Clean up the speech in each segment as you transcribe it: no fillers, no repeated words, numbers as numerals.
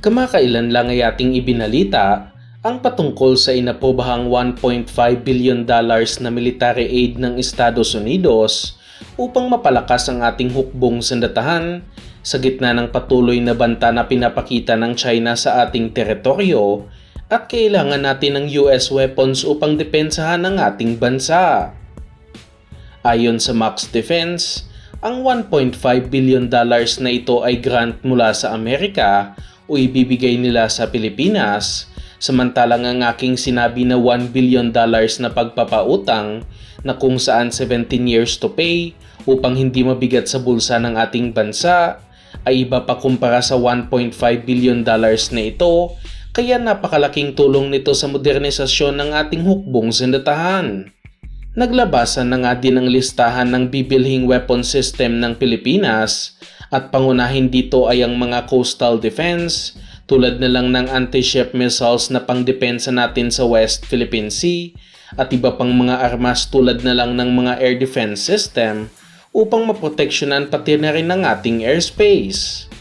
Kamakailan lang ay ating ibinalita ang patungkol sa inaprobahang $1.5 billion na military aid ng Estados Unidos upang mapalakas ang ating hukbong sandatahan sa gitna ng patuloy na banta na pinapakita ng China sa ating teritoryo at kailangan natin ng US weapons upang depensahan ang ating bansa. Ayon sa Max Defense, ang $1.5 billion na ito ay grant mula sa Amerika o ibibigay nila sa Pilipinas, samantalang ang aking sinabi na $1 billion na pagpapautang na kung saan 17 years to pay upang hindi mabigat sa bulsa ng ating bansa ay iba pa kumpara sa $1.5 billion na ito, kaya napakalaking tulong nito sa modernisasyon ng ating hukbong sandatahan. Naglabasan na nga din ang listahan ng bibilhing weapon system ng Pilipinas at pangunahin dito ay ang mga coastal defense tulad na lang ng anti-ship missiles na pangdepensa natin sa West Philippine Sea at iba pang mga armas tulad na lang ng mga air defense system upang maproteksyonan pati na rin ang ating airspace.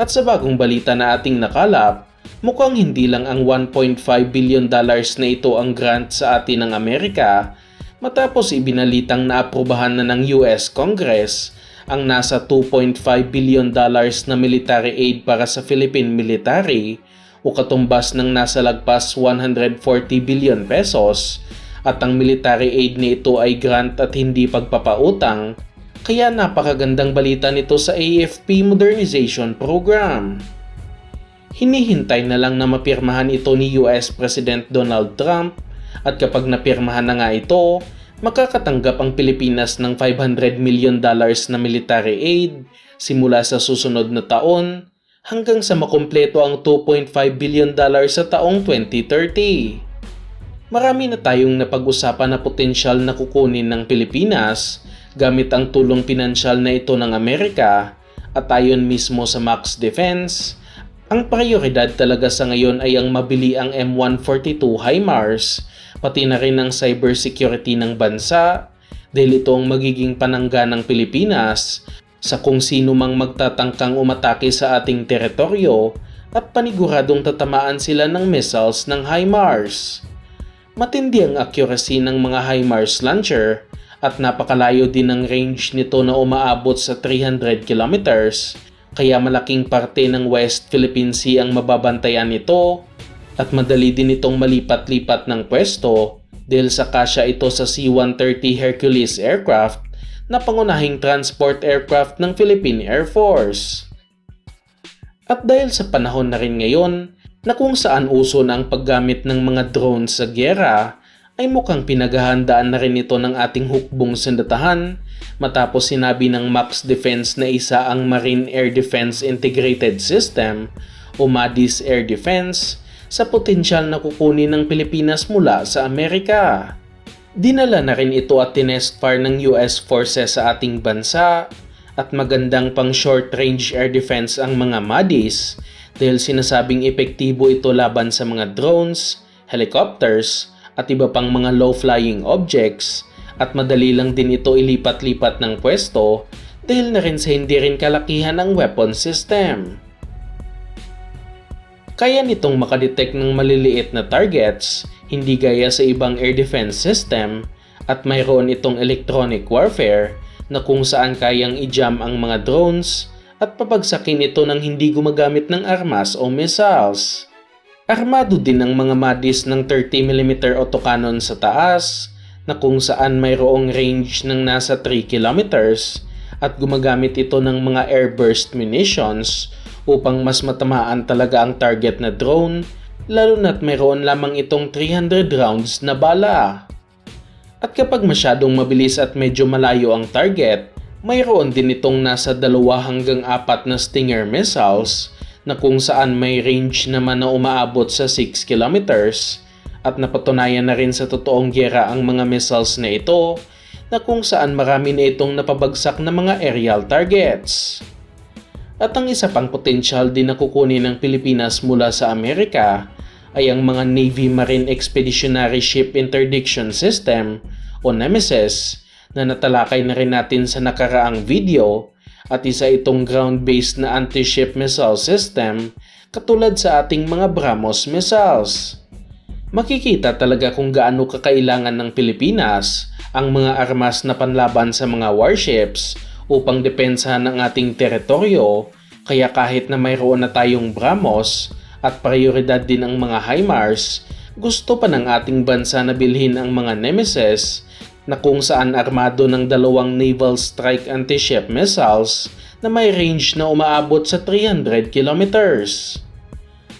At sa bagong balita na ating nakalap, mukhang hindi lang ang $1.5 billion na ito ang grant sa atin ng Amerika matapos ibinalitang naaprubahan na ng US Congress ang nasa $2.5 billion na military aid para sa Philippine military o katumbas ng nasa lagpas 140 billion pesos at ang military aid na ito ay grant at hindi pagpapautang, kaya napakagandang balita nito sa AFP Modernization Program. Hinihintay na lang na mapirmahan ito ni US President Donald Trump at kapag napirmahan na nga ito, makakatanggap ang Pilipinas ng $500 million na military aid simula sa susunod na taon hanggang sa makumpleto ang $2.5 billion sa taong 2030. Marami na tayong napag-usapan na potensyal na kukunin ng Pilipinas gamit ang tulong pinansyal na ito ng Amerika at ayon mismo sa Max Defense, ang prioridad talaga sa ngayon ay ang mabili ang M142 HIMARS, pati na rin ang cybersecurity ng bansa dahil ito ang magiging panangga ng Pilipinas sa kung sino mang magtatangkang umatake sa ating teritoryo at paniguradong tatamaan sila ng missiles ng HIMARS. Matindi ang accuracy ng mga HIMARS launcher at napakalayo din ang range nito na umaabot sa 300 kilometers. Kaya malaking parte ng West Philippine Sea ang mababantayan nito at madali din itong malipat-lipat ng pwesto dahil sa kasya ito sa C-130 Hercules aircraft na pangunahing transport aircraft ng Philippine Air Force. At dahil sa panahon na rin ngayon na kung saan uso na ang paggamit ng mga drones sa gyera, ay mukhang pinaghahandaan na rin ito ng ating hukbong sandatahan matapos sinabi ng Max Defense na isa ang Marine Air Defense Integrated System o MADIS Air Defense sa potensyal na kukunin ng Pilipinas mula sa Amerika. Dinala na rin ito at tinestfire ng US forces sa ating bansa at magandang pang short-range air defense ang mga MADIS dahil sinasabing epektibo ito laban sa mga drones, helicopters, at iba pang mga low-flying objects at madali lang din ito ilipat-lipat ng pwesto dahil na rin sa hindi rin kalakihan ng weapon system. Kaya nitong makadetect ng maliliit na targets, hindi gaya sa ibang air defense system at mayroon itong electronic warfare na kung saan kayang i-jam ang mga drones at pabagsakin ito ng hindi gumagamit ng armas o missiles. Armado din ang mga MADIS ng 30mm autocannon sa taas na kung saan mayroong range ng nasa 3 kilometers at gumagamit ito ng mga airburst munitions upang mas matamaan talaga ang target na drone lalo na't mayroon lamang itong 300 rounds na bala. At kapag masyadong mabilis at medyo malayo ang target, mayroon din itong nasa 2 hanggang 4 na Stinger missiles na kung saan may range naman na umaabot sa 6 kilometers at napatunayan na rin sa totoong gyera ang mga missiles na ito na kung saan marami na itong napabagsak na mga aerial targets. At ang isa pang potensyal din na kukunin ng Pilipinas mula sa Amerika ay ang mga Navy Marine Expeditionary Ship Interdiction System o NEMESIS na natalakay na rin natin sa nakaraang video at isa itong ground-based na anti-ship missile system katulad sa ating mga BrahMos missiles. Makikita talaga kung gaano kakailangan ng Pilipinas ang mga armas na panlaban sa mga warships upang depensahan ang ating teritoryo, kaya kahit na mayroon na tayong BrahMos at prioridad din ang mga HIMARS, gusto pa ng ating bansa na bilhin ang mga Nemesis na kung saan armado ng 2 naval strike anti-ship missiles na may range na umaabot sa 300 kilometers.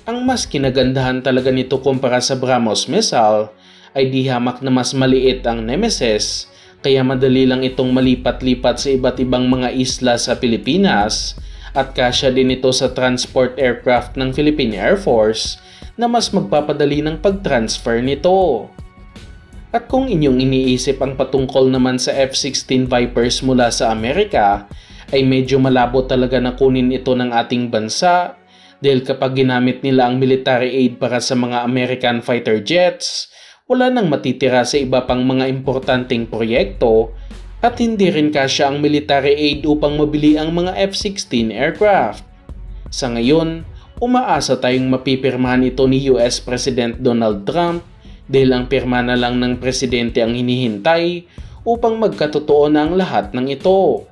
Ang mas kinagandahan talaga nito kumpara sa BrahMos missile ay di hamak na mas maliit ang Nemesis, kaya madali lang itong malipat-lipat sa iba't ibang mga isla sa Pilipinas at kasya din ito sa transport aircraft ng Philippine Air Force na mas magpapadali ng pag-transfer nito. At kung inyong iniisip ang patungkol naman sa F-16 Vipers mula sa Amerika, ay medyo malabo talaga na kunin ito ng ating bansa dahil kapag ginamit nila ang military aid para sa mga American fighter jets, wala nang matitira sa iba pang mga importanteng proyekto at hindi rin kasya ang military aid upang mabili ang mga F-16 aircraft. Sa ngayon, umaasa tayong mapipirmahan ito ni US President Donald Trump dahil ang pirma na lang ng presidente ang hinihintay upang magkatotoo na ang lahat ng ito.